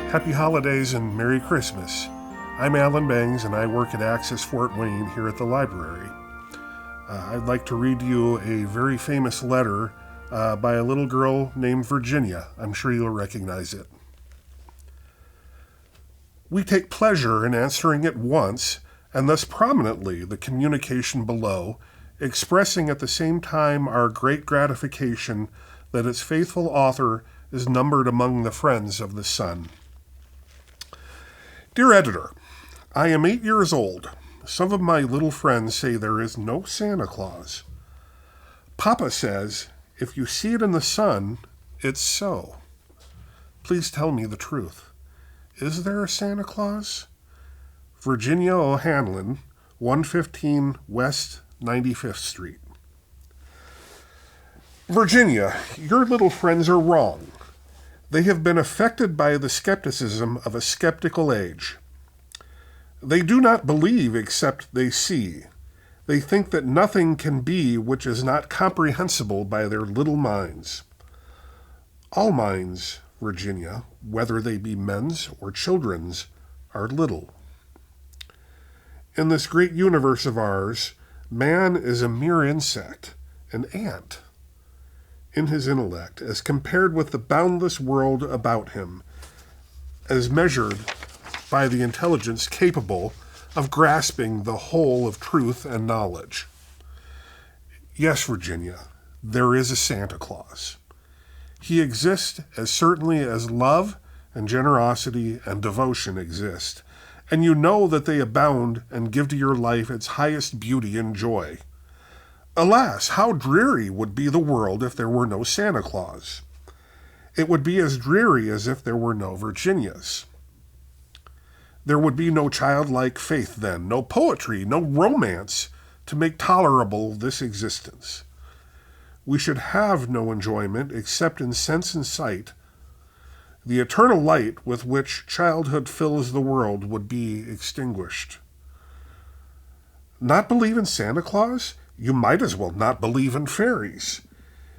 Happy holidays and Merry Christmas. I'm Alan Bangs and I work at Access Fort Wayne here at the library. I'd like to read you a very famous letter by a little girl named Virginia. I'm sure you'll recognize it. We take pleasure in answering at once and thus prominently the communication below, expressing at the same time our great gratification that its faithful author is numbered among the friends of the Sun. Dear Editor, I am 8 years old. Some of my little friends say there is no Santa Claus. Papa says, if you see it in the sun, it's so. Please tell me the truth. Is there a Santa Claus? Virginia O'Hanlon, 115 West 95th Street. Virginia, your little friends are wrong. They have been affected by the skepticism of a skeptical age. They do not believe except they see. They think that nothing can be which is not comprehensible by their little minds. All minds, Virginia, whether they be men's or children's, are little. In this great universe of ours, man is a mere insect, an ant. In his intellect, as compared with the boundless world about him, as measured by the intelligence capable of grasping the whole of truth and knowledge. Yes, Virginia, there is a Santa Claus. He exists as certainly as love and generosity and devotion exist, and you know that they abound and give to your life its highest beauty and joy. Alas, how dreary would be the world if there were no Santa Claus. It would be as dreary as if there were no Virginias. There would be no childlike faith then, no poetry, no romance to make tolerable this existence. We should have no enjoyment except in sense and sight. The eternal light with which childhood fills the world would be extinguished. Not believe in Santa Claus? You might as well not believe in fairies.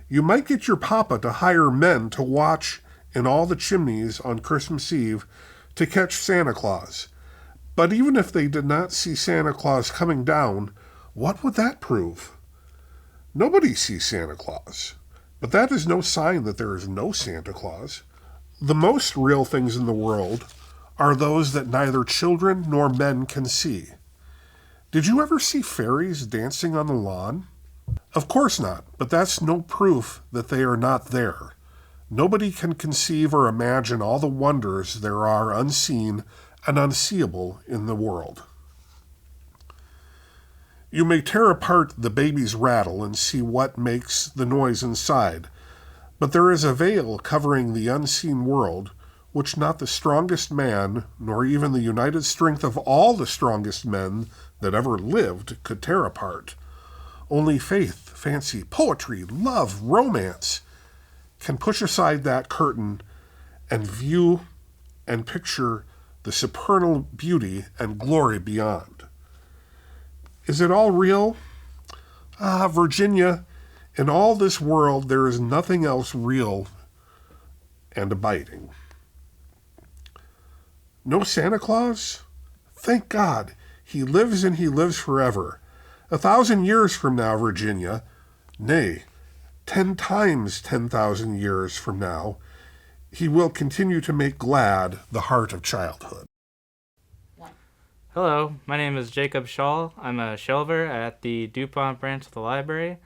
You might get your papa to hire men to watch in all the chimneys on Christmas Eve to catch Santa Claus. But even if they did not see Santa Claus coming down, what would that prove? Nobody sees Santa Claus, but that is no sign that there is no Santa Claus. The most real things in the world are those that neither children nor men can see. Did you ever see fairies dancing on the lawn? Of course not, but that's no proof that they are not there. Nobody can conceive or imagine all the wonders there are unseen and unseeable in the world. You may tear apart the baby's rattle and see what makes the noise inside, but there is a veil covering the unseen world which not the strongest man, nor even the united strength of all the strongest men that ever lived, could tear apart. Only faith, fancy, poetry, love, romance can push aside that curtain and view and picture the supernal beauty and glory beyond. Is it all real? Virginia, in all this world there is nothing else real and abiding. No Santa Claus? Thank God, he lives and he lives forever. 1,000 years from now, Virginia, nay, 10 times 10,000 years from now, he will continue to make glad the heart of childhood. Hello, my name is Jacob Shaw. I'm a shelver at the DuPont branch of the library,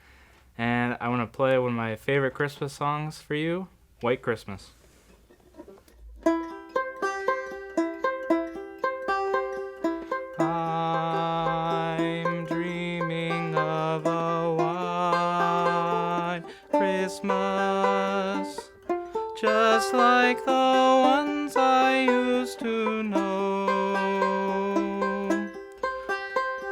and I want to play one of my favorite Christmas songs for you, White Christmas. I'm dreaming of a white Christmas, just like the ones I used to know,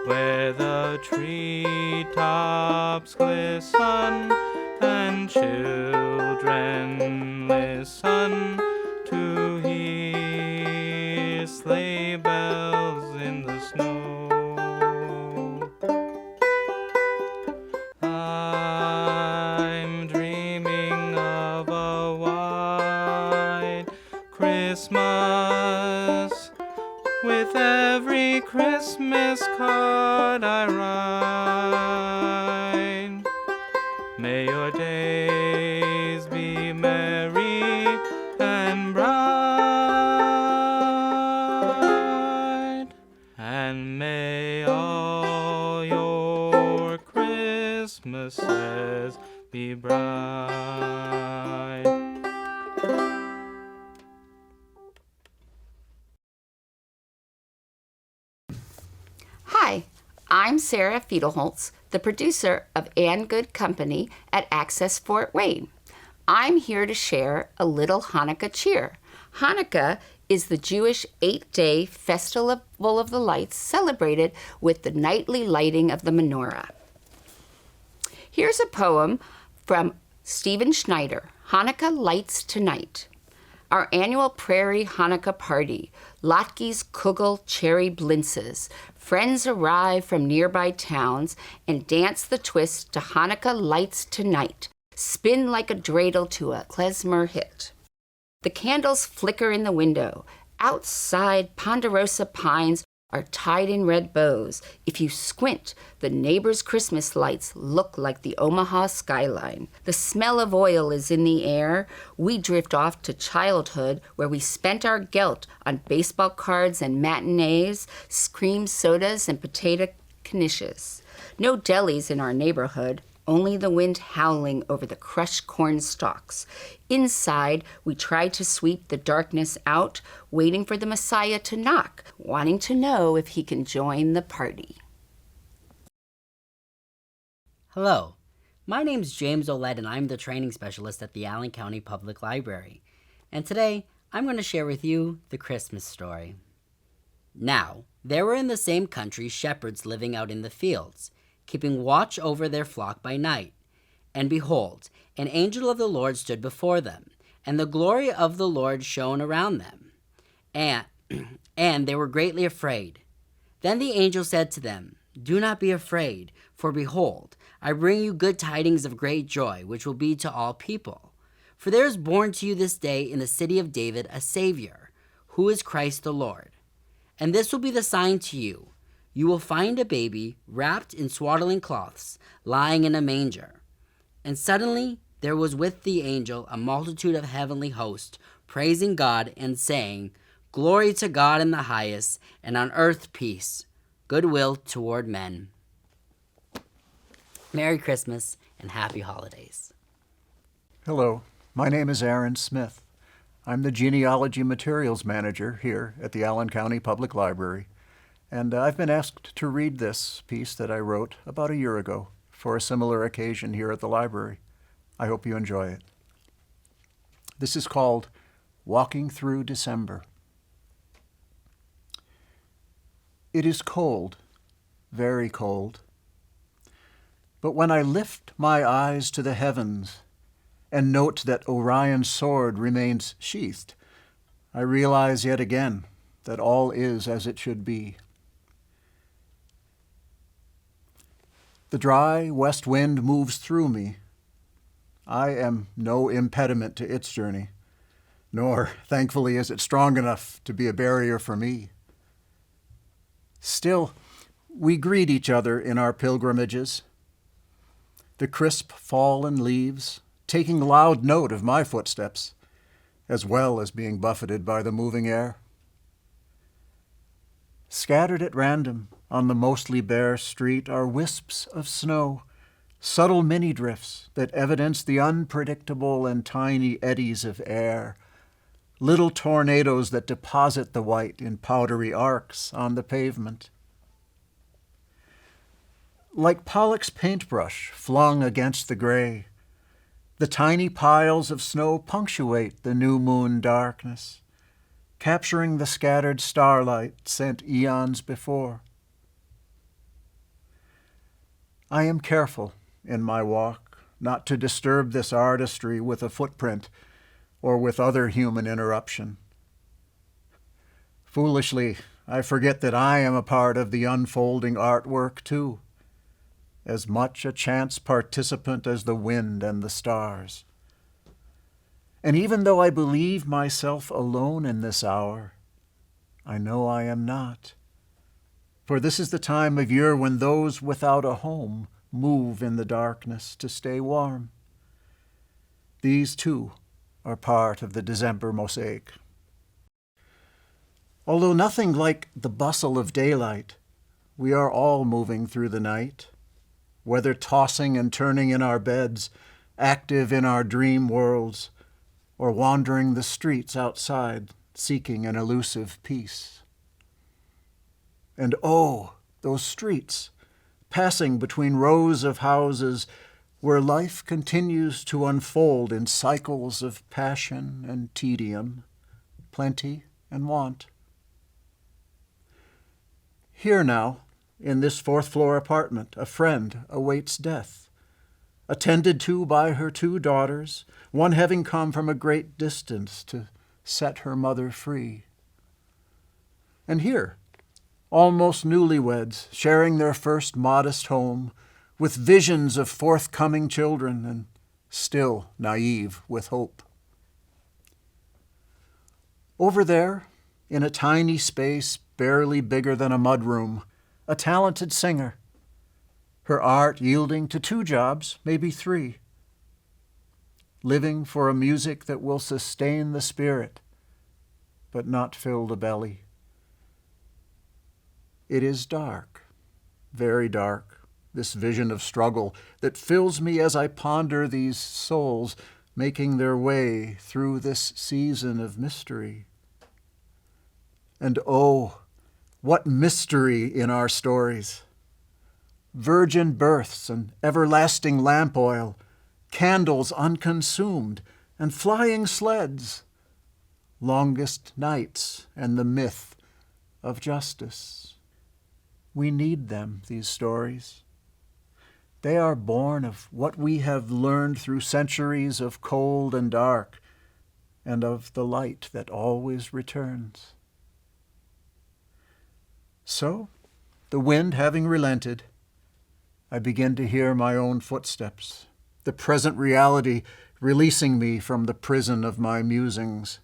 where the treetops glisten and children listen to hear sleigh bells in the snow. I'm dreaming of a white Christmas, Christmas. With every Christmas card I write, may your days be merry and bright, and may all your Christmases be bright. Hi, I'm Sarah Fiedelholtz, the producer of Ann Good Company at Access Fort Wayne. I'm here to share a little Hanukkah cheer. Hanukkah is the Jewish 8-day festival of the lights celebrated with the nightly lighting of the menorah. Here's a poem from Stephen Schneider, Hanukkah Lights Tonight. Our annual Prairie Hanukkah party, latkes, kugel, cherry blintzes. Friends arrive from nearby towns and dance the twist to Hanukkah Lights Tonight. Spin like a dreidel to a klezmer hit. The candles flicker in the window. Outside, ponderosa pines are tied in red bows. If you squint, the neighbors' Christmas lights look like the Omaha skyline. The smell of oil is in the air. We drift off to childhood, where we spent our gelt on baseball cards and matinees, cream sodas and potato knishes. No delis in our neighborhood, only the wind howling over the crushed corn stalks. Inside, we try to sweep the darkness out, waiting for the Messiah to knock, wanting to know if he can join the party. Hello, my name's James Oled and I'm the training specialist at the Allen County Public Library. And today, I'm going to share with you the Christmas story. Now, there were in the same country shepherds living out in the fields, keeping watch over their flock by night. And behold, an angel of the Lord stood before them, and the glory of the Lord shone around them. And they were greatly afraid. Then the angel said to them, "Do not be afraid, for behold, I bring you good tidings of great joy, which will be to all people. For there is born to you this day in the city of David a Savior, who is Christ the Lord. And this will be the sign to you. You will find a baby wrapped in swaddling cloths, lying in a manger." And suddenly there was with the angel a multitude of heavenly hosts, praising God and saying, "Glory to God in the highest, and on earth peace, goodwill toward men." Merry Christmas and happy holidays. Hello, my name is Aaron Smith. I'm the Genealogy Materials Manager here at the Allen County Public Library, and I've been asked to read this piece that I wrote about a year ago for a similar occasion here at the library. I hope you enjoy it. This is called Walking Through December. It is cold, very cold. But when I lift my eyes to the heavens and note that Orion's sword remains sheathed, I realize yet again that all is as it should be. The dry west wind moves through me. I am no impediment to its journey, nor, thankfully, is it strong enough to be a barrier for me. Still, we greet each other in our pilgrimages. The crisp fallen leaves, taking loud note of my footsteps, as well as being buffeted by the moving air. Scattered at random on the mostly bare street are wisps of snow, subtle mini-drifts that evidence the unpredictable and tiny eddies of air, little tornadoes that deposit the white in powdery arcs on the pavement. Like Pollock's paintbrush flung against the gray, the tiny piles of snow punctuate the new moon darkness, capturing the scattered starlight sent eons before. I am careful in my walk not to disturb this artistry with a footprint or with other human interruption. Foolishly, I forget that I am a part of the unfolding artwork too, as much a chance participant as the wind and the stars. And even though I believe myself alone in this hour, I know I am not. For this is the time of year when those without a home move in the darkness to stay warm. These, too, are part of the December mosaic. Although nothing like the bustle of daylight, we are all moving through the night, whether tossing and turning in our beds, active in our dream worlds, or wandering the streets outside, seeking an elusive peace. And oh, those streets, passing between rows of houses where life continues to unfold in cycles of passion and tedium, plenty and want. Here now, in this fourth-floor apartment, a friend awaits death, attended to by her 2 daughters, one having come from a great distance to set her mother free. And here, almost newlyweds, sharing their first modest home, with visions of forthcoming children and still naive with hope. Over there, in a tiny space barely bigger than a mudroom, a talented singer, her art yielding to 2 jobs, maybe 3, living for a music that will sustain the spirit, but not fill the belly. It is dark, very dark, this vision of struggle that fills me as I ponder these souls making their way through this season of mystery. And oh, what mystery in our stories! Virgin births and everlasting lamp oil, candles unconsumed and flying sleds, longest nights and the myth of justice. We need them, these stories. They are born of what we have learned through centuries of cold and dark, and of the light that always returns. So, the wind having relented, I begin to hear my own footsteps, the present reality releasing me from the prison of my musings.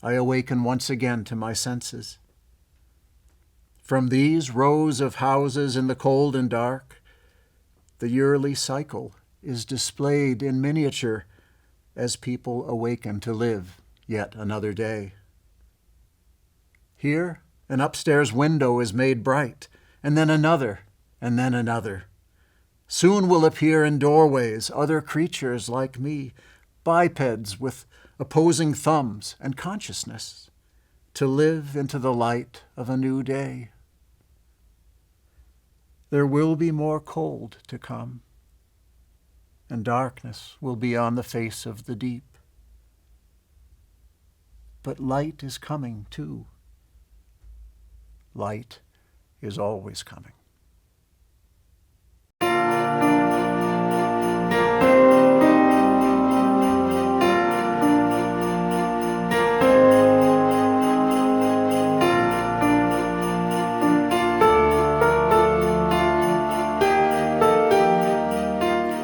I awaken once again to my senses. From these rows of houses in the cold and dark, the yearly cycle is displayed in miniature as people awaken to live yet another day. Here, an upstairs window is made bright, and then another, and then another. Soon will appear in doorways other creatures like me, bipeds with opposing thumbs and consciousness, to live into the light of a new day. There will be more cold to come, and darkness will be on the face of the deep. But light is coming too. Light is always coming.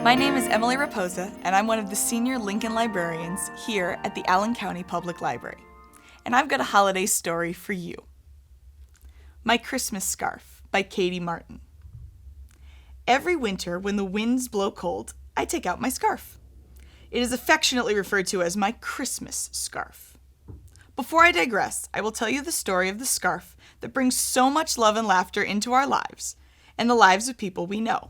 My name is Emily Raposa, and I'm one of the senior Lincoln librarians here at the Allen County Public Library. And I've got a holiday story for you. My Christmas Scarf by Katie Martin. Every winter, when the winds blow cold, I take out my scarf. It is affectionately referred to as my Christmas scarf. Before I digress, I will tell you the story of the scarf that brings so much love and laughter into our lives and the lives of people we know.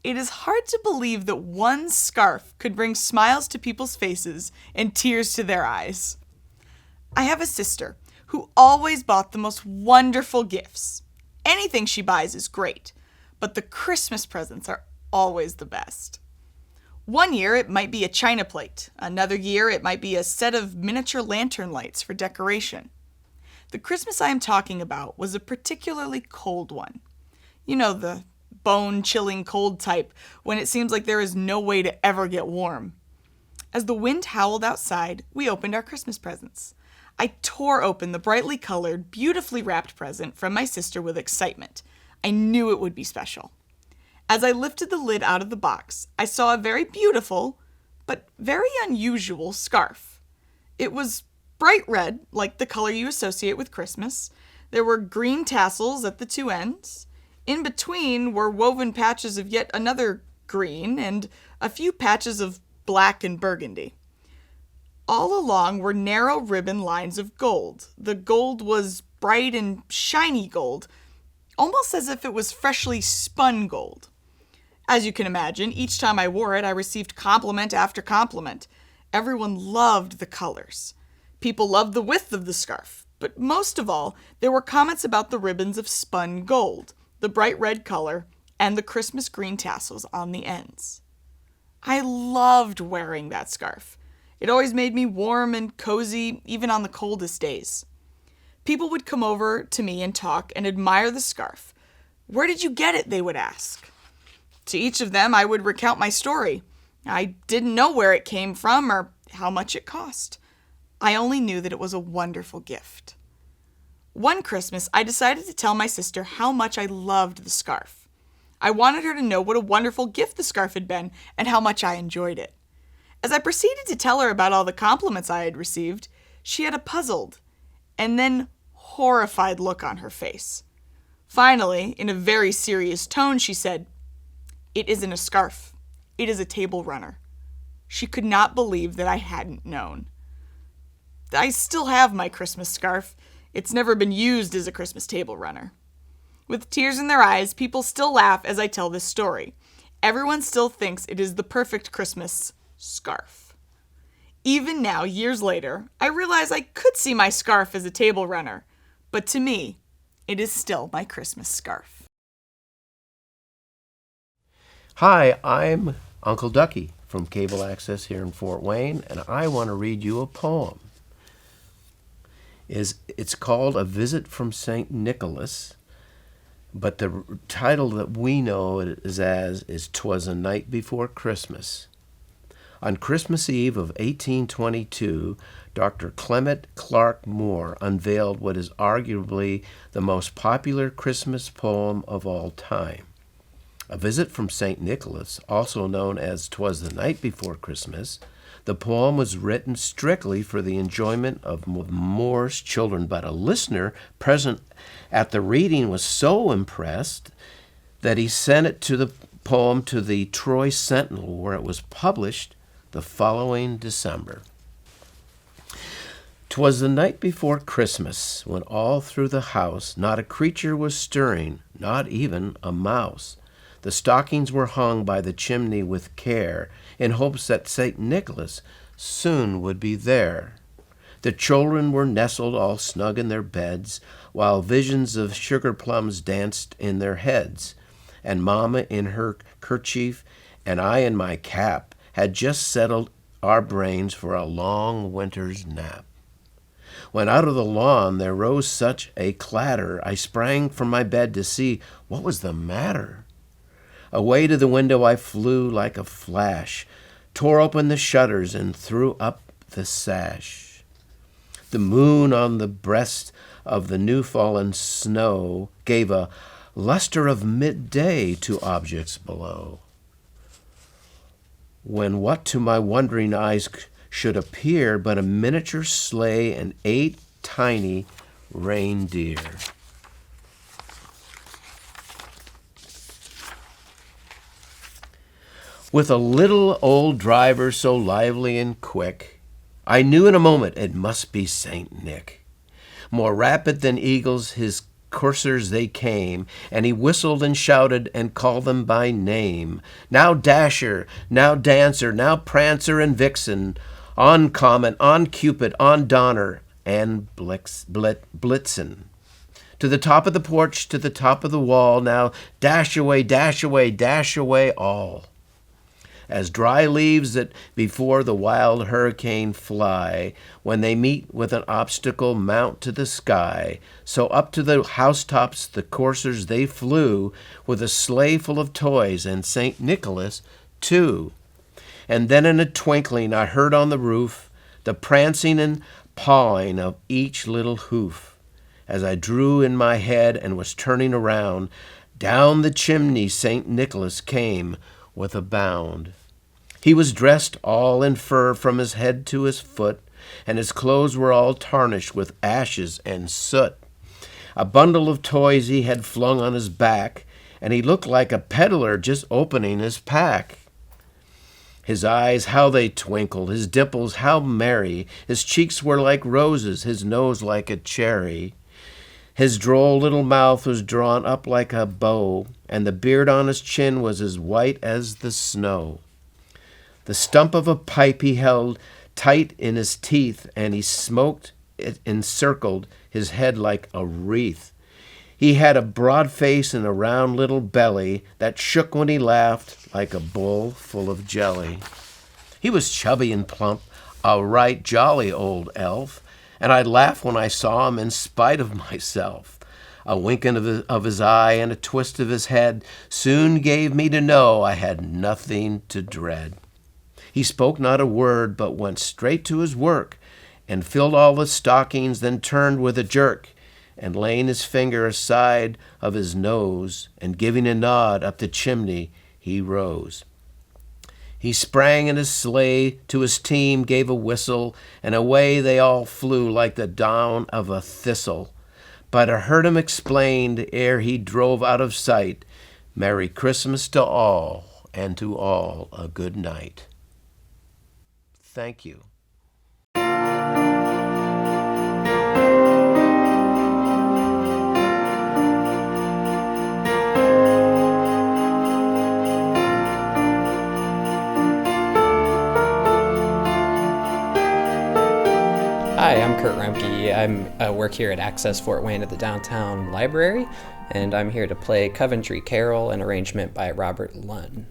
It is hard to believe that one scarf could bring smiles to people's faces and tears to their eyes. I have a sister who always bought the most wonderful gifts. Anything she buys is great, but the Christmas presents are always the best. One year it might be a china plate. Another year it might be a set of miniature lantern lights for decoration. The Christmas I am talking about was a particularly cold one. You know, the bone-chilling cold type when it seems like there is no way to ever get warm. As the wind howled outside, we opened our Christmas presents. I tore open the brightly colored, beautifully wrapped present from my sister with excitement. I knew it would be special. As I lifted the lid out of the box, I saw a very beautiful, but very unusual scarf. It was bright red, like the color you associate with Christmas. There were green tassels at the two ends. In between were woven patches of yet another green and a few patches of black and burgundy. All along were narrow ribbon lines of gold. The gold was bright and shiny gold, almost as if it was freshly spun gold. As you can imagine, each time I wore it, I received compliment after compliment. Everyone loved the colors. People loved the width of the scarf, but most of all, there were comments about the ribbons of spun gold, the bright red color, and the Christmas green tassels on the ends. I loved wearing that scarf. It always made me warm and cozy, even on the coldest days. People would come over to me and talk and admire the scarf. "Where did you get it?" they would ask. To each of them, I would recount my story. I didn't know where it came from or how much it cost. I only knew that it was a wonderful gift. One Christmas, I decided to tell my sister how much I loved the scarf. I wanted her to know what a wonderful gift the scarf had been and how much I enjoyed it. As I proceeded to tell her about all the compliments I had received, she had a puzzled and then horrified look on her face. Finally, in a very serious tone, she said, "It isn't a scarf. It is a table runner." She could not believe that I hadn't known. I still have my Christmas scarf. It's never been used as a Christmas table runner. With tears in their eyes, people still laugh as I tell this story. Everyone still thinks it is the perfect Christmas scarf. Even now, years later, I realize I could see my scarf as a table runner, but to me, it is still my Christmas scarf. Hi, I'm Uncle Ducky from Cable Access here in Fort Wayne, and I want to read you a poem. It's called A Visit from St. Nicholas, but the title that we know it is 'Twas a Night Before Christmas. On Christmas Eve of 1822, Dr. Clement Clark Moore unveiled what is arguably the most popular Christmas poem of all time. A Visit from St. Nicholas, also known as 'Twas the Night Before Christmas, the poem was written strictly for the enjoyment of Moore's children, but a listener present at the reading was so impressed that he sent it to the poem to the Troy Sentinel, where it was published the following December. 'Twas the night before Christmas, when all through the house not a creature was stirring, not even a mouse. The stockings were hung by the chimney with care, in hopes that St. Nicholas soon would be there. The children were nestled all snug in their beds, while visions of sugar plums danced in their heads, and Mama in her kerchief and I in my cap had just settled our brains for a long winter's nap. When out of the lawn there rose such a clatter, I sprang from my bed to see what was the matter. Away to the window I flew like a flash, tore open the shutters and threw up the sash. The moon on the breast of the new-fallen snow gave a luster of midday to objects below. When what to my wondering eyes should appear but a miniature sleigh and 8 tiny reindeer. With a little old driver so lively and quick, I knew in a moment it must be Saint Nick. More rapid than eagles his coursers they came, and he whistled and shouted and called them by name. Now Dasher, now Dancer, now Prancer and Vixen, on Comet, on Cupid, on Donner, and Blitzen. To the top of the porch, to the top of the wall, now dash away, dash away, dash away all. As dry leaves that before the wild hurricane fly, when they meet with an obstacle mount to the sky, so up to the housetops the coursers they flew, with a sleigh full of toys, and St. Nicholas too. And then in a twinkling I heard on the roof the prancing and pawing of each little hoof. As I drew in my head and was turning around, down the chimney St. Nicholas came with a bound. He was dressed all in fur from his head to his foot, and his clothes were all tarnished with ashes and soot. A bundle of toys he had flung on his back, and he looked like a peddler just opening his pack. His eyes, how they twinkled, his dimples, how merry, his cheeks were like roses, his nose like a cherry. His droll little mouth was drawn up like a bow, and the beard on his chin was as white as the snow. The stump of a pipe he held tight in his teeth, and he smoked it encircled his head like a wreath. He had a broad face and a round little belly that shook when he laughed like a bowl full of jelly. He was chubby and plump, a right jolly old elf, and I'd laugh when I saw him in spite of myself. A winking of his eye and a twist of his head soon gave me to know I had nothing to dread. He spoke not a word, but went straight to his work, and filled all the stockings, then turned with a jerk, and laying his finger aside of his nose, and giving a nod up the chimney, he rose. He sprang in his sleigh to his team, gave a whistle, and away they all flew like the down of a thistle. But I heard him explained ere he drove out of sight, Merry Christmas to all, and to all a good night. Thank you. Hi, I'm Kurt Remke. I work here at Access Fort Wayne at the Downtown Library, and I'm here to play Coventry Carol, an arrangement by Robert Lunn.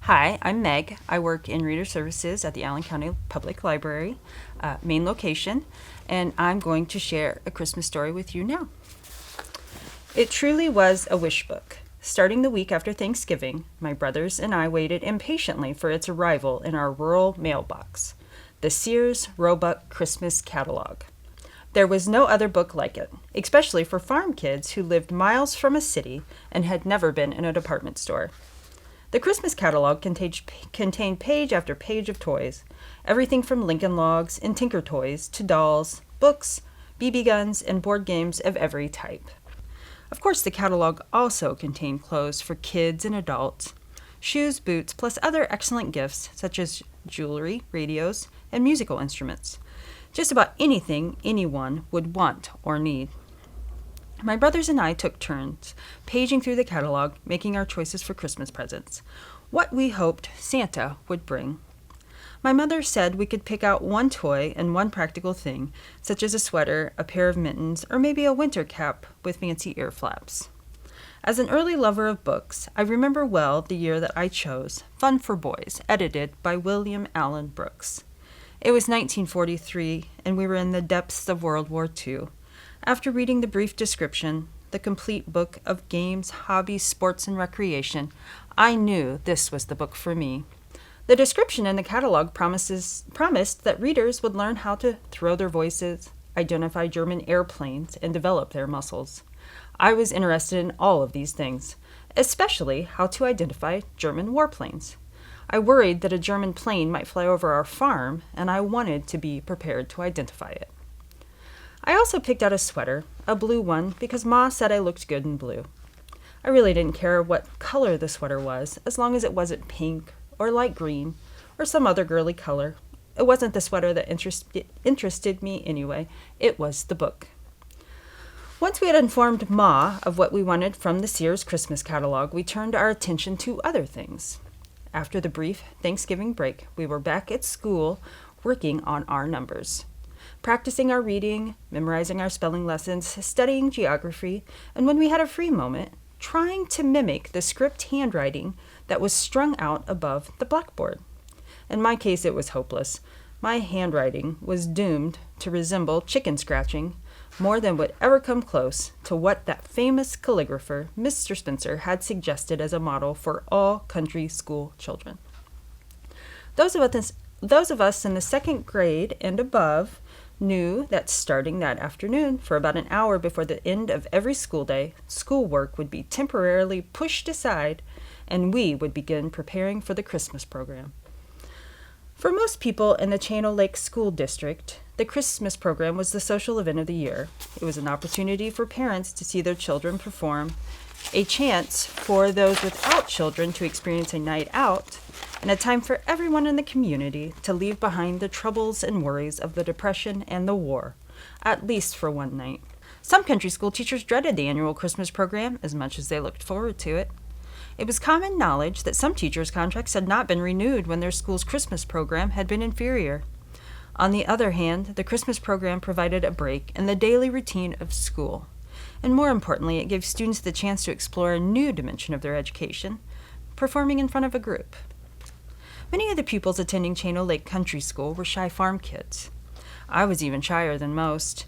Hi, I'm Meg. I work in Reader Services at the Allen County Public Library, main location, and I'm going to share a Christmas story with you now. It truly was a wish book. Starting the week after Thanksgiving, my brothers and I waited impatiently for its arrival in our rural mailbox, the Sears Roebuck Christmas Catalog. There was no other book like it, especially for farm kids who lived miles from a city and had never been in a department store. The Christmas catalog contained page after page of toys, everything from Lincoln Logs and Tinker Toys to dolls, books, BB guns, and board games of every type. Of course, the catalog also contained clothes for kids and adults, shoes, boots, plus other excellent gifts such as jewelry, radios, and musical instruments. Just about anything anyone would want or need. My brothers and I took turns, paging through the catalog, making our choices for Christmas presents, what we hoped Santa would bring. My mother said we could pick out one toy and one practical thing, such as a sweater, a pair of mittens, or maybe a winter cap with fancy ear flaps. As an early lover of books, I remember well the year that I chose Fun for Boys, edited by William Allen Brooks. It was 1943, and we were in the depths of World War II. After reading the brief description, the complete book of games, hobbies, sports, and recreation, I knew this was the book for me. The description in the catalog promised that readers would learn how to throw their voices, identify German airplanes, and develop their muscles. I was interested in all of these things, especially how to identify German warplanes. I worried that a German plane might fly over our farm, and I wanted to be prepared to identify it. I also picked out a sweater, a blue one, because Ma said I looked good in blue. I really didn't care what color the sweater was, as long as it wasn't pink or light green or some other girly color. It wasn't the sweater that interested me anyway. It was the book. Once we had informed Ma of what we wanted from the Sears Christmas catalog, we turned our attention to other things. After the brief Thanksgiving break, we were back at school working on our numbers, practicing our reading, memorizing our spelling lessons, studying geography, and when we had a free moment, trying to mimic the script handwriting that was strung out above the blackboard. In my case, it was hopeless. My handwriting was doomed to resemble chicken scratching more than would ever come close to what that famous calligrapher, Mr. Spencer, had suggested as a model for all country school children. Those of us in the second grade and above knew that starting that afternoon, for about an hour before the end of every school day, schoolwork would be temporarily pushed aside and we would begin preparing for the Christmas program. For most people in the Channel Lake School District, the Christmas program was the social event of the year. It was an opportunity for parents to see their children perform, a chance for those without children to experience a night out, and a time for everyone in the community to leave behind the troubles and worries of the Depression and the war, at least for one night. Some country school teachers dreaded the annual Christmas program as much as they looked forward to it. It was common knowledge that some teachers' contracts had not been renewed when their school's Christmas program had been inferior. On the other hand, the Christmas program provided a break in the daily routine of school. And more importantly, it gave students the chance to explore a new dimension of their education, performing in front of a group. Many of the pupils attending Channel Lake Country School were shy farm kids. I was even shyer than most.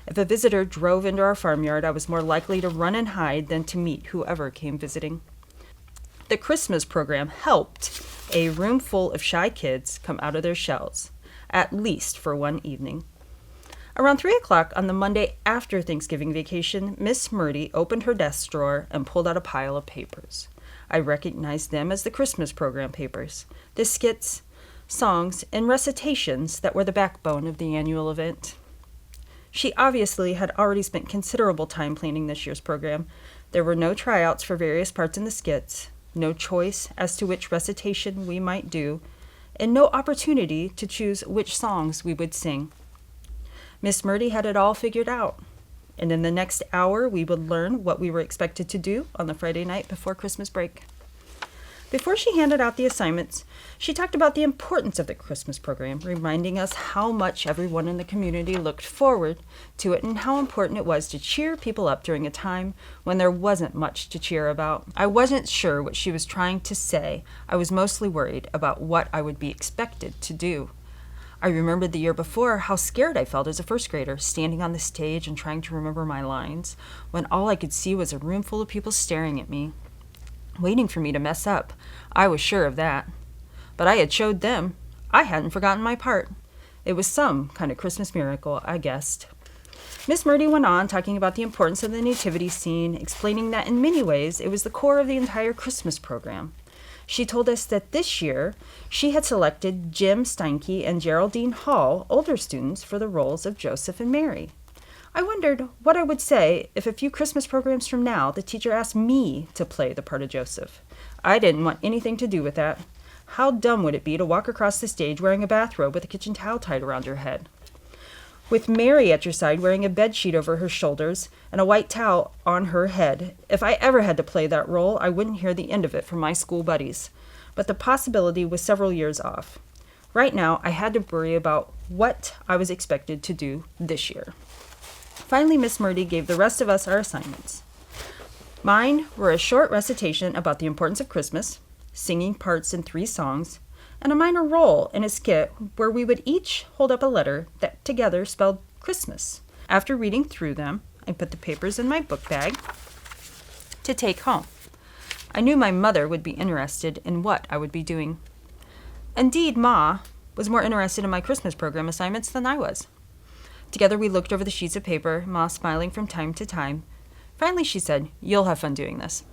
If a visitor drove into our farmyard, I was more likely to run and hide than to meet whoever came visiting. The Christmas program helped a room full of shy kids come out of their shells, at least for one evening. Around 3 o'clock on the Monday after Thanksgiving vacation, Miss Murdy opened her desk drawer and pulled out a pile of papers. I recognized them as the Christmas program papers, the skits, songs, and recitations that were the backbone of the annual event. She obviously had already spent considerable time planning this year's program. There were no tryouts for various parts in the skits, no choice as to which recitation we might do, and no opportunity to choose which songs we would sing. Miss Murdy had it all figured out, and in the next hour we would learn what we were expected to do on the Friday night before Christmas break. Before she handed out the assignments, she talked about the importance of the Christmas program, reminding us how much everyone in the community looked forward to it and how important it was to cheer people up during a time when there wasn't much to cheer about. I wasn't sure what she was trying to say. I was mostly worried about what I would be expected to do. I remembered the year before how scared I felt as a first grader, standing on the stage and trying to remember my lines, when all I could see was a room full of people staring at me, waiting for me to mess up. I was sure of that. But I had showed them. I hadn't forgotten my part. It was some kind of Christmas miracle, I guessed. Miss Murdy went on, talking about the importance of the nativity scene, explaining that in many ways it was the core of the entire Christmas program. She told us that this year she had selected Jim Steinke and Geraldine Hall, older students, for the roles of Joseph and Mary. I wondered what I would say if a few Christmas programs from now the teacher asked me to play the part of Joseph. I didn't want anything to do with that. How dumb would it be to walk across the stage wearing a bathrobe with a kitchen towel tied around your head? with Mary at your side wearing a bedsheet over her shoulders and a white towel on her head. If I ever had to play that role, I wouldn't hear the end of it from my school buddies. But the possibility was several years off. Right now, I had to worry about what I was expected to do this year. Finally, Miss Murdy gave the rest of us our assignments. Mine were a short recitation about the importance of Christmas, singing parts in 3 songs, and a minor role in a skit where we would each hold up a letter that together spelled Christmas. After reading through them, I put the papers in my book bag to take home. I knew my mother would be interested in what I would be doing. Indeed, Ma was more interested in my Christmas program assignments than I was. Together we looked over the sheets of paper, Ma smiling from time to time. Finally she said, "You'll have fun doing this."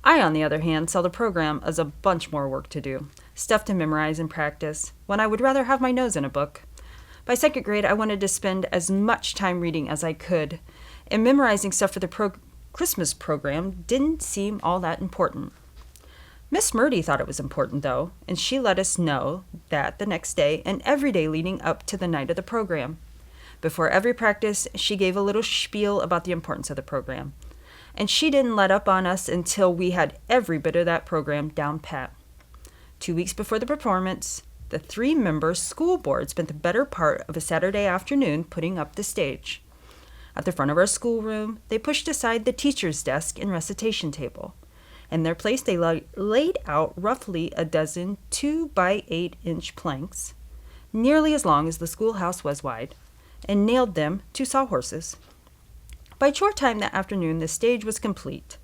I, on the other hand, saw the program as a bunch more work to do, stuff to memorize and practice, when I would rather have my nose in a book. By 2nd grade, I wanted to spend as much time reading as I could, and memorizing stuff for the Christmas program didn't seem all that important. Miss Murdy thought it was important, though, and she let us know that the next day and every day leading up to the night of the program. Before every practice, she gave a little spiel about the importance of the program. And she didn't let up on us until we had every bit of that program down pat. 2 weeks before the performance, the 3-member school board spent the better part of a Saturday afternoon putting up the stage. At the front of our schoolroom, they pushed aside the teacher's desk and recitation table. In their place, they laid out roughly a dozen 2-by-8-inch planks, nearly as long as the schoolhouse was wide, and nailed them to sawhorses. By chore time that afternoon, the stage was complete.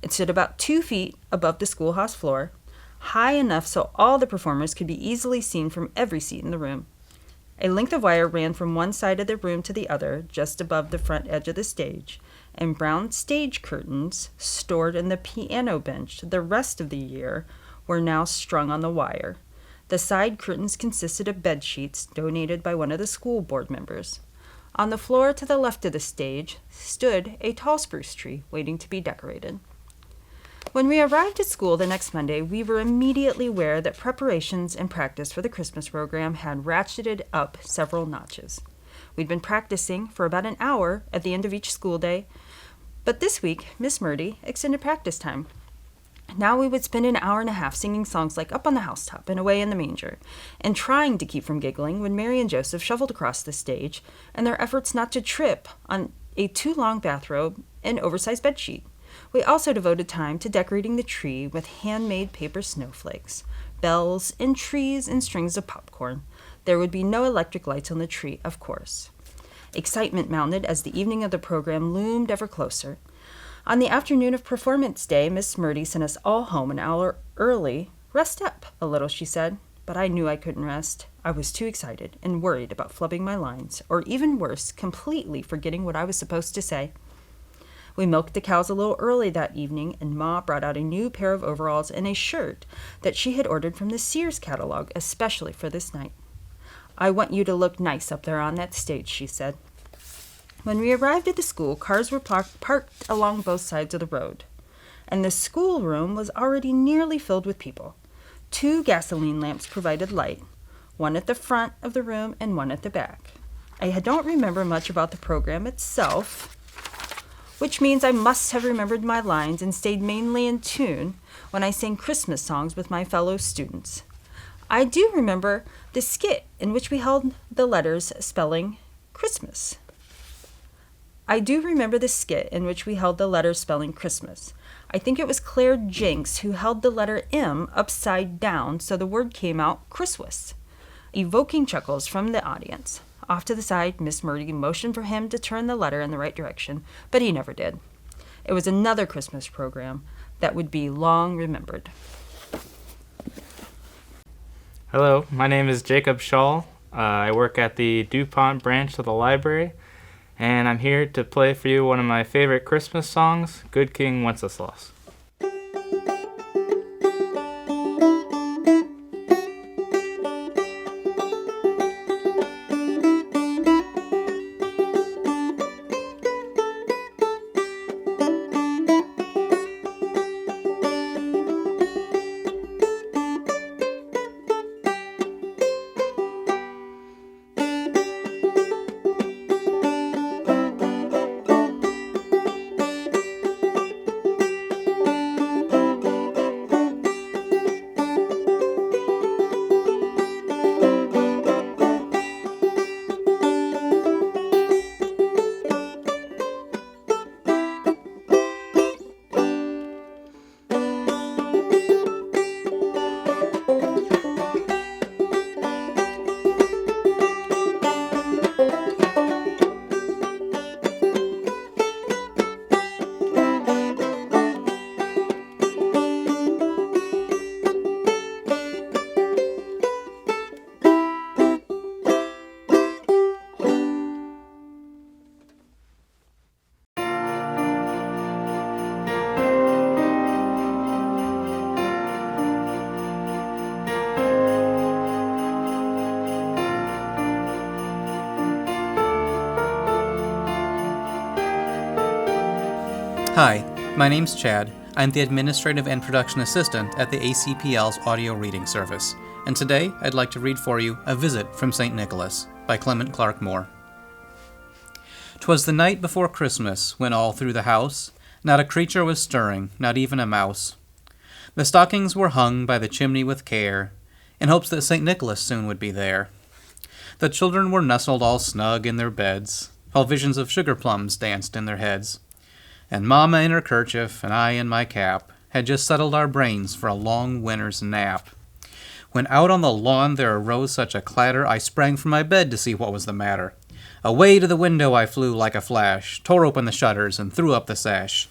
It stood about 2 feet above the schoolhouse floor, high enough so all the performers could be easily seen from every seat in the room. A length of wire ran from one side of the room to the other, just above the front edge of the stage, and brown stage curtains, stored in the piano bench the rest of the year, were now strung on the wire. The side curtains consisted of bed sheets donated by one of the school board members. On the floor to the left of the stage stood a tall spruce tree waiting to be decorated. When we arrived at school the next Monday, we were immediately aware that preparations and practice for the Christmas program had ratcheted up several notches. We'd been practicing for about an hour at the end of each school day, but this week Miss Murdy extended practice time. Now we would spend an hour and a half singing songs like Up on the Housetop and Away in the Manger, and trying to keep from giggling when Mary and Joseph shuffled across the stage in their efforts not to trip on a too long bathrobe and oversized bedsheet. We also devoted time to decorating the tree with handmade paper snowflakes, bells, and trees and strings of popcorn. There would be no electric lights on the tree, of course. Excitement mounted as the evening of the program loomed ever closer. On the afternoon of performance day, Miss Murdy sent us all home an hour early. "Rest up a little," she said, but I knew I couldn't rest. I was too excited and worried about flubbing my lines, or even worse, completely forgetting what I was supposed to say. We milked the cows a little early that evening, and Ma brought out a new pair of overalls and a shirt that she had ordered from the Sears catalog, especially for this night. "I want you to look nice up there on that stage," she said. When we arrived at the school, cars were parked along both sides of the road, and the schoolroom was already nearly filled with people. 2 gasoline lamps provided light, one at the front of the room and one at the back. I don't remember much about the program itself, which means I must have remembered my lines and stayed mainly in tune when I sang Christmas songs with my fellow students. I do remember the skit in which we held the letters spelling Christmas. I think it was Claire Jenks who held the letter M upside down so the word came out Christmas, evoking chuckles from the audience. Off to the side, Miss Murdy motioned for him to turn the letter in the right direction, but he never did. It was another Christmas program that would be long remembered. Hello, my name is Jacob Shaw. I work at the DuPont branch of the library, and I'm here to play for you one of my favorite Christmas songs, Good King Wenceslas. Hi, my name's Chad. I'm the Administrative and Production Assistant at the ACPL's Audio Reading Service, and today I'd like to read for you A Visit from St. Nicholas by Clement Clark Moore. 'Twas the night before Christmas, when all through the house not a creature was stirring, not even a mouse. The stockings were hung by the chimney with care, in hopes that St. Nicholas soon would be there. The children were nestled all snug in their beds, while visions of sugar plums danced in their heads. And Mama in her kerchief, and I in my cap, had just settled our brains for a long winter's nap. When out on the lawn there arose such a clatter, I sprang from my bed to see what was the matter. Away to the window I flew like a flash, tore open the shutters, and threw up the sash.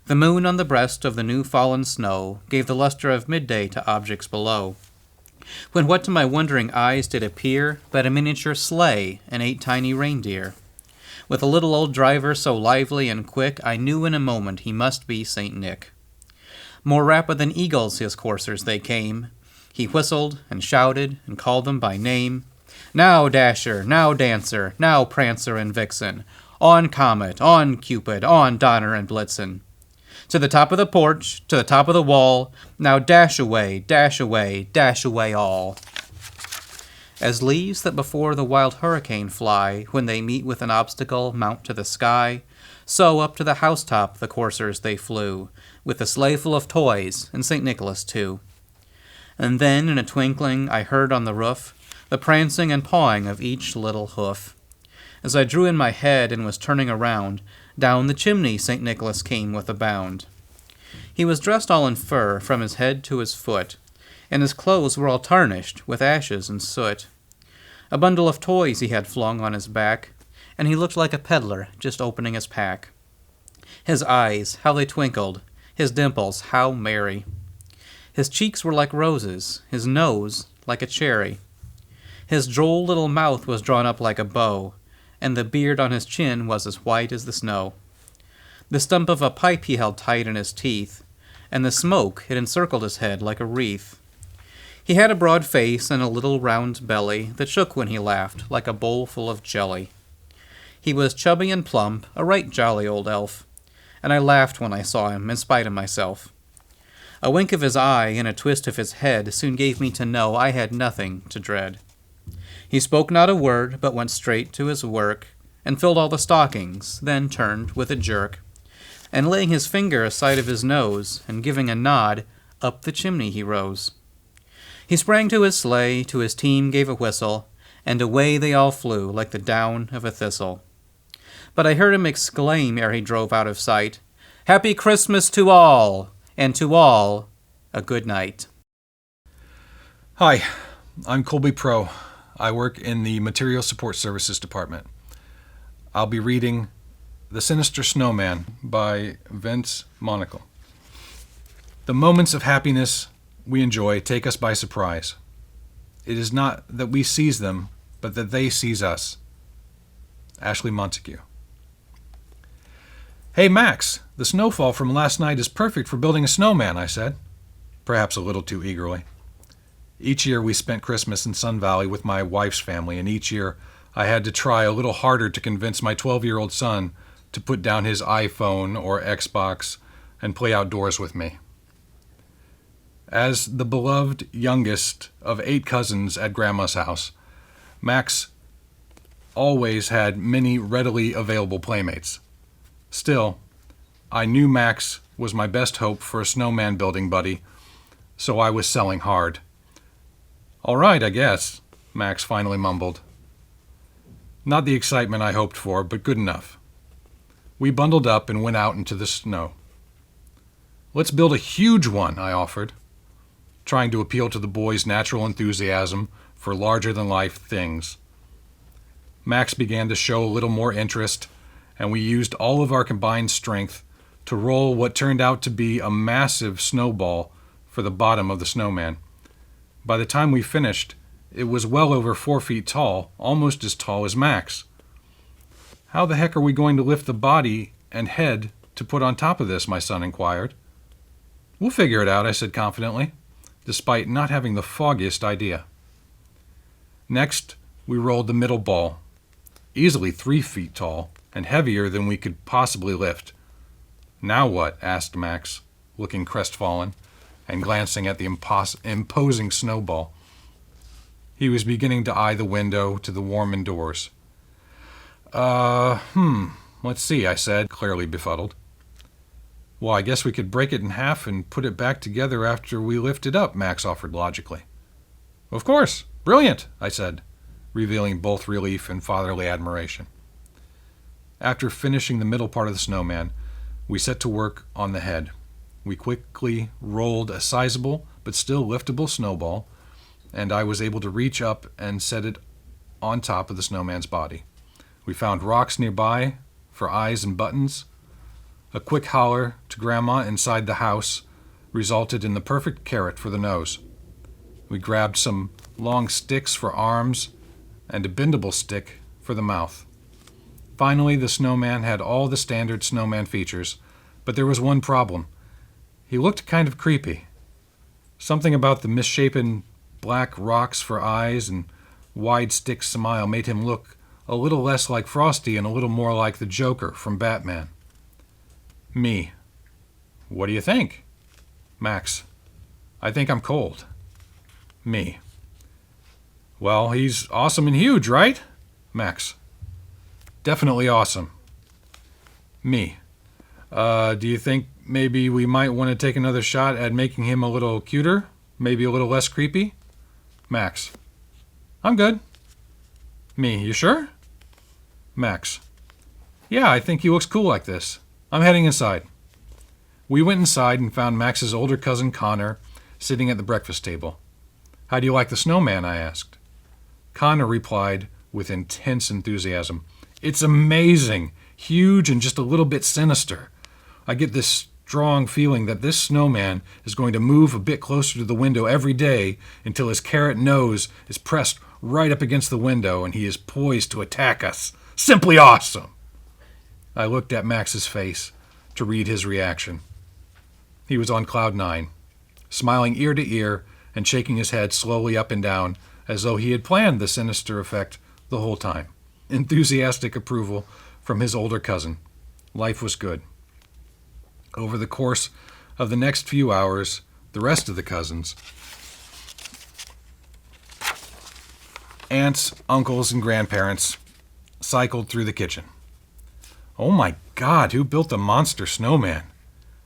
The moon on the breast of the new-fallen snow gave the luster of midday to objects below. When what to my wondering eyes did appear but a miniature sleigh and 8 tiny reindeer. With a little old driver so lively and quick, I knew in a moment he must be St. Nick. More rapid than eagles his coursers they came. He whistled and shouted and called them by name. Now Dasher, now Dancer, now Prancer and Vixen. On Comet, on Cupid, on Donner and Blitzen. To the top of the porch, to the top of the wall, now dash away, dash away, dash away all. As leaves that before the wild hurricane fly, when they meet with an obstacle, mount to the sky, so up to the housetop the coursers they flew, with a sleigh full of toys, and St. Nicholas too. And then in a twinkling I heard on the roof the prancing and pawing of each little hoof. As I drew in my head and was turning around, down the chimney St. Nicholas came with a bound. He was dressed all in fur from his head to his foot, and his clothes were all tarnished with ashes and soot. A bundle of toys he had flung on his back, and he looked like a peddler just opening his pack. His eyes, how they twinkled, his dimples, how merry. His cheeks were like roses, his nose like a cherry. His droll little mouth was drawn up like a bow, and the beard on his chin was as white as the snow. The stump of a pipe he held tight in his teeth, and the smoke had encircled his head like a wreath. He had a broad face and a little round belly that shook when he laughed like a bowl full of jelly. He was chubby and plump, a right jolly old elf, and I laughed when I saw him in spite of myself. A wink of his eye and a twist of his head soon gave me to know I had nothing to dread. He spoke not a word, but went straight to his work, and filled all the stockings, then turned with a jerk, and laying his finger aside of his nose, and giving a nod, up the chimney he rose. He sprang to his sleigh, to his team gave a whistle, and away they all flew like the down of a thistle. But I heard him exclaim ere he drove out of sight, "Happy Christmas to all, and to all a good night." Hi, I'm Colby Pro. I work in the Material Support Services Department. I'll be reading The Sinister Snowman by Vince Monaco. The moments of happiness we enjoy take us by surprise. It is not that we seize them, but that they seize us. Ashley Montague. Hey Max, the snowfall from last night is perfect for building a snowman, I said, perhaps a little too eagerly. Each year we spent Christmas in Sun Valley with my wife's family, and each year I had to try a little harder to convince my 12-year-old son to put down his iPhone or Xbox and play outdoors with me. As the beloved youngest of 8 cousins at Grandma's house, Max always had many readily available playmates. Still, I knew Max was my best hope for a snowman building buddy, so I was selling hard. "All right, I guess," Max finally mumbled. Not the excitement I hoped for, but good enough. We bundled up and went out into the snow. "Let's build a huge one," I offered, trying to appeal to the boy's natural enthusiasm for larger-than-life things. Max began to show a little more interest, and we used all of our combined strength to roll what turned out to be a massive snowball for the bottom of the snowman. By the time we finished, it was well over 4 feet tall, almost as tall as Max. "How the heck are we going to lift the body and head to put on top of this?" my son inquired. "We'll figure it out," I said confidently, despite not having the foggiest idea. Next, we rolled the middle ball, easily 3 feet tall and heavier than we could possibly lift. Now what? Asked Max, looking crestfallen and glancing at the imposing snowball. He was beginning to eye the window to the warm indoors. Let's see, I said, clearly befuddled. Well, I guess we could break it in half and put it back together after we lift it up, Max offered logically. Of course. Brilliant, I said, revealing both relief and fatherly admiration. After finishing the middle part of the snowman, we set to work on the head. We quickly rolled a sizable but still liftable snowball, and I was able to reach up and set it on top of the snowman's body. We found rocks nearby for eyes and buttons. A quick holler to Grandma inside the house resulted in the perfect carrot for the nose. We grabbed some long sticks for arms and a bendable stick for the mouth. Finally, the snowman had all the standard snowman features, but there was one problem. He looked kind of creepy. Something about the misshapen black rocks for eyes and wide stick smile made him look a little less like Frosty and a little more like the Joker from Batman. Me. What do you think? Max. I think I'm cold. Me. Well, he's awesome and huge, right? Max. Definitely awesome. Me. Do you think maybe we might want to take another shot at making him a little cuter? Maybe a little less creepy? Max. I'm good. Me. You sure? Max. Yeah, I think he looks cool like this. I'm heading inside. We went inside and found Max's older cousin Connor sitting at the breakfast table. How do you like the snowman? I asked. Connor replied with intense enthusiasm. It's amazing, huge and just a little bit sinister. I get this strong feeling that this snowman is going to move a bit closer to the window every day until his carrot nose is pressed right up against the window and he is poised to attack us. Simply awesome! I looked at Max's face to read his reaction. He was on cloud 9, smiling ear to ear and shaking his head slowly up and down as though he had planned the sinister effect the whole time. Enthusiastic approval from his older cousin. Life was good. Over the course of the next few hours, the rest of the cousins, aunts, uncles, and grandparents, cycled through the kitchen. Oh my God, who built the monster snowman?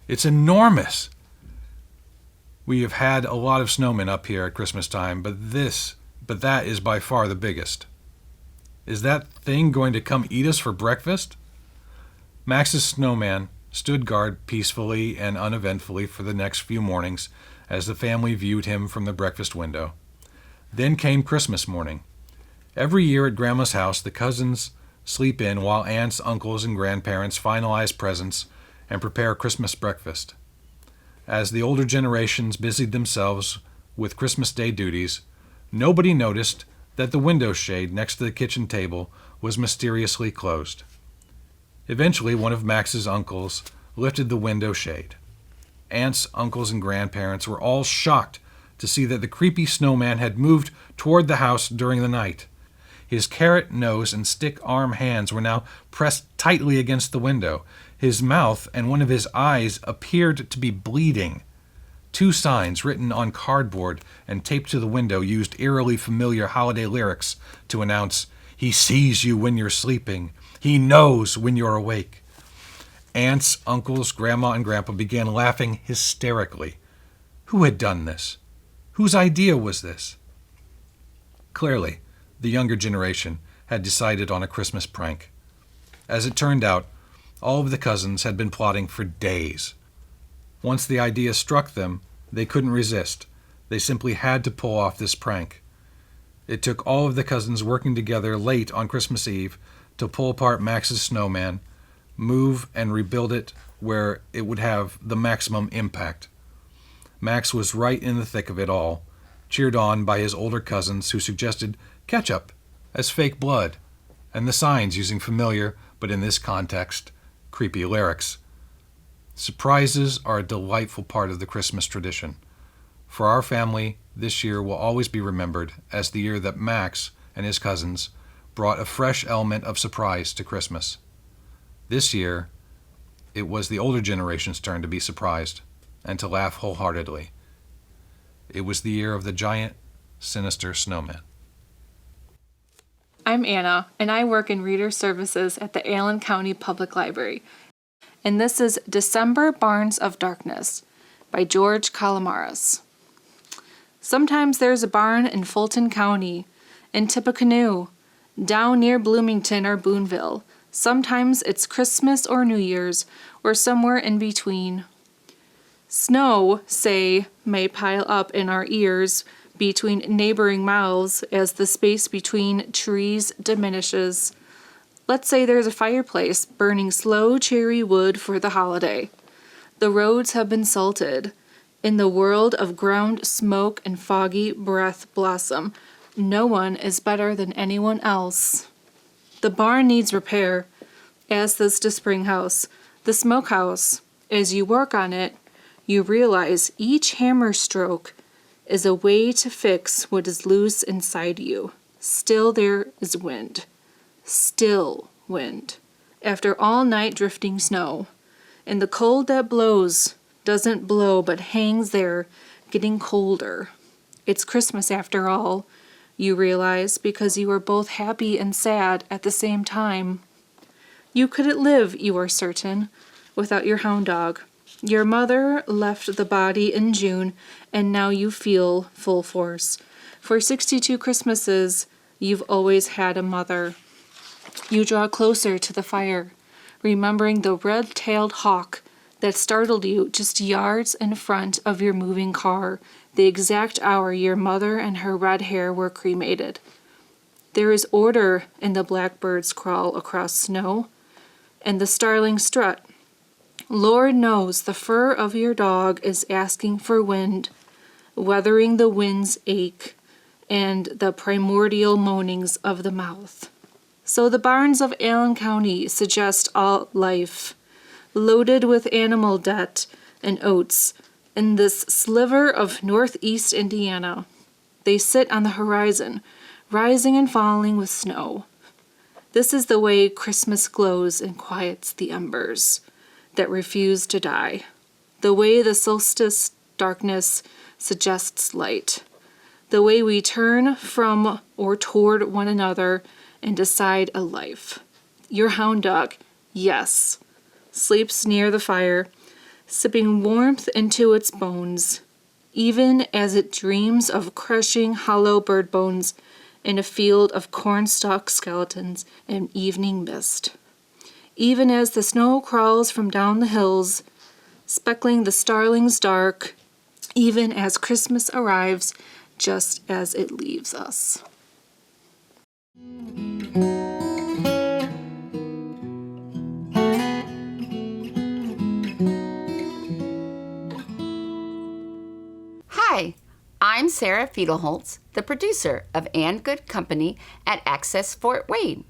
It's enormous. We have had a lot of snowmen up here at Christmas time, but that is by far the biggest. Is that thing going to come eat us for breakfast? Max's snowman stood guard peacefully and uneventfully for the next few mornings as the family viewed him from the breakfast window. Then came Christmas morning. Every year at Grandma's house, the cousins sleep in while aunts, uncles, and grandparents finalize presents and prepare Christmas breakfast. As the older generations busied themselves with Christmas Day duties, nobody noticed that the window shade next to the kitchen table was mysteriously closed. Eventually, one of Max's uncles lifted the window shade. Aunts, uncles, and grandparents were all shocked to see that the creepy snowman had moved toward the house during the night. His carrot nose and stick-arm hands were now pressed tightly against the window. His mouth and one of his eyes appeared to be bleeding. Two signs written on cardboard and taped to the window used eerily familiar holiday lyrics to announce, "He sees you when you're sleeping. He knows when you're awake." Aunts, uncles, Grandma, and Grandpa began laughing hysterically. Who had done this? Whose idea was this? Clearly, the younger generation had decided on a Christmas prank. As it turned out, all of the cousins had been plotting for days. Once the idea struck them, they couldn't resist. They simply had to pull off this prank. It took all of the cousins working together late on Christmas Eve to pull apart Max's snowman, move and rebuild it where it would have the maximum impact. Max was right in the thick of it all, cheered on by his older cousins who suggested ketchup as fake blood, and the signs using familiar, but in this context, creepy lyrics. Surprises are a delightful part of the Christmas tradition. For our family, this year will always be remembered as the year that Max and his cousins brought a fresh element of surprise to Christmas. This year, It was the older generation's turn to be surprised and to laugh wholeheartedly. It was the year of the giant, Sinister Snowman. I'm Anna, and I work in Reader Services at the Allen County Public Library. And this is December Barns of Darkness by George Calamares. Sometimes there's a barn in Fulton County, in Tippecanoe, down near Bloomington or Boonville. Sometimes it's Christmas or New Year's, or somewhere in between. Snow, say, may pile up in our ears between neighboring mouths as the space between trees diminishes. Let's say there's a fireplace burning slow cherry wood for the holiday. The roads have been salted. In the world of ground smoke and foggy breath blossom, no one is better than anyone else. The barn needs repair, as does the spring house, the smokehouse. As you work on it, you realize each hammer stroke is a way to fix what is loose inside you. Still there is wind. Still wind. After all night drifting snow. And the cold that blows doesn't blow but hangs there, getting colder. It's Christmas after all, you realize, because you are both happy and sad at the same time. You couldn't live, you are certain, without your hound dog. Your mother left the body in June, and now you feel full force. For 62 Christmases, you've always had a mother. You draw closer to the fire, remembering the red-tailed hawk that startled you just yards in front of your moving car, the exact hour your mother and her red hair were cremated. There is order in the blackbird's crawl across snow, and the starlings strut. Lord knows the fur of your dog is asking for wind, weathering the wind's ache and the primordial moanings of the mouth. So the barns of Allen County suggest all life, loaded with animal debt and oats, in this sliver of northeast Indiana. They sit on the horizon, rising and falling with snow. This is the way Christmas glows and quiets the embers that refuse to die, the way the solstice darkness suggests light, the way we turn from or toward one another and decide a life. Your hound dog, yes, sleeps near the fire, sipping warmth into its bones, even as it dreams of crushing hollow bird bones in a field of cornstalk skeletons and evening mist. Even as the snow crawls from down the hills, speckling the starlings dark, even as Christmas arrives just as it leaves us. Hi, I'm Sarah Fiedelholtz, the producer of And Good Company at Access Fort Wayne.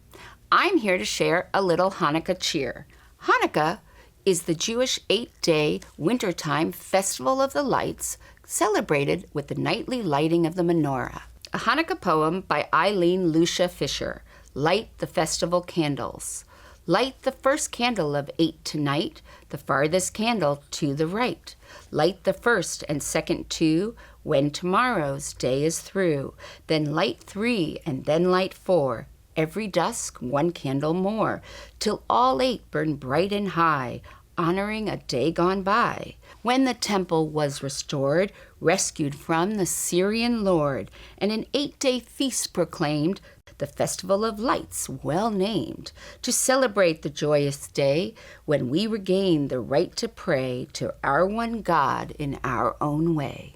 I'm here to share a little Hanukkah cheer. Hanukkah is the Jewish 8-day wintertime festival of the lights, celebrated with the nightly lighting of the menorah. A Hanukkah poem by Eileen Lucia Fisher, Light the Festival Candles. Light the first candle of 8 tonight, the farthest candle to the right. Light the first and second 2 when tomorrow's day is through. Then light 3 and then light 4. Every dusk 1 candle more, till all 8 burn bright and high, honoring a day gone by, when the temple was restored, rescued from the Syrian lord, and an 8-day feast proclaimed, the Festival of Lights well named, to celebrate the joyous day when we regain the right to pray to our one God in our own way.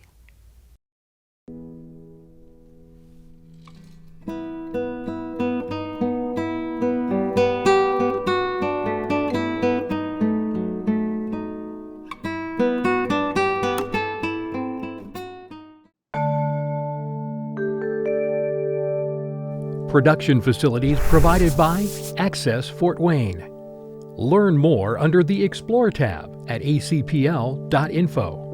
Production facilities provided by Access Fort Wayne. Learn more under the Explore tab at acpl.info.